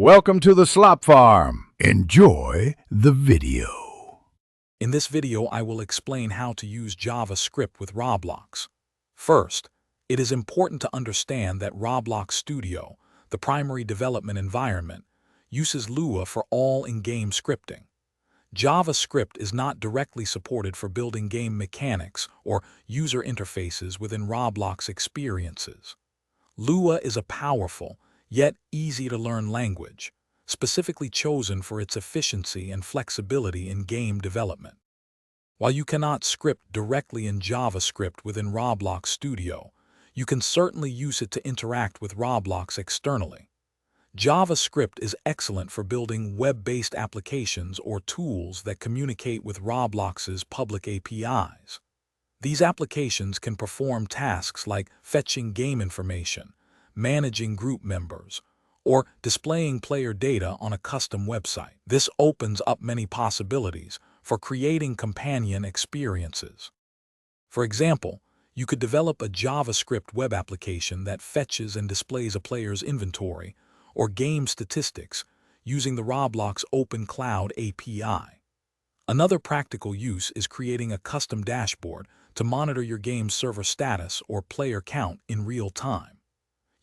Welcome to the Slop Farm. Enjoy the video. In this video, I will explain how to use JavaScript with Roblox. First, it is important to understand that Roblox Studio, the primary development environment, uses Lua for all in-game scripting. JavaScript is not directly supported for building game mechanics or user interfaces within Roblox experiences. Lua is a powerful, yet easy-to-learn language, specifically chosen for its efficiency and flexibility in game development. While you cannot script directly in JavaScript within Roblox Studio, you can certainly use it to interact with Roblox externally. JavaScript is excellent for building web-based applications or tools that communicate with Roblox's public APIs. These applications can perform tasks like fetching game information, managing group members, or displaying player data on a custom website. This opens up many possibilities for creating companion experiences. For example, you could develop a JavaScript web application that fetches and displays a player's inventory or game statistics using the Roblox Open Cloud API. Another practical use is creating a custom dashboard to monitor your game's server status or player count in real time.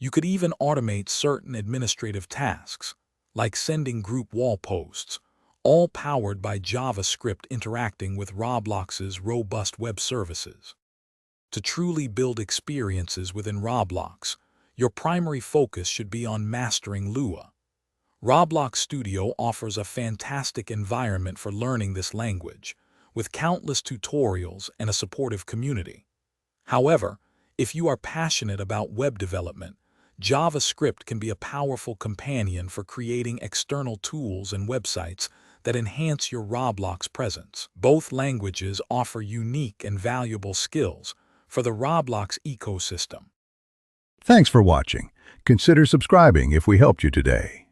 You could even automate certain administrative tasks, like sending group wall posts, all powered by JavaScript interacting with Roblox's robust web services. To truly build experiences within Roblox, your primary focus should be on mastering Lua. Roblox Studio offers a fantastic environment for learning this language, with countless tutorials and a supportive community. However, if you are passionate about web development, JavaScript can be a powerful companion for creating external tools and websites that enhance your Roblox presence. Both languages offer unique and valuable skills for the Roblox ecosystem. Thanks for watching. Consider subscribing if we helped you today.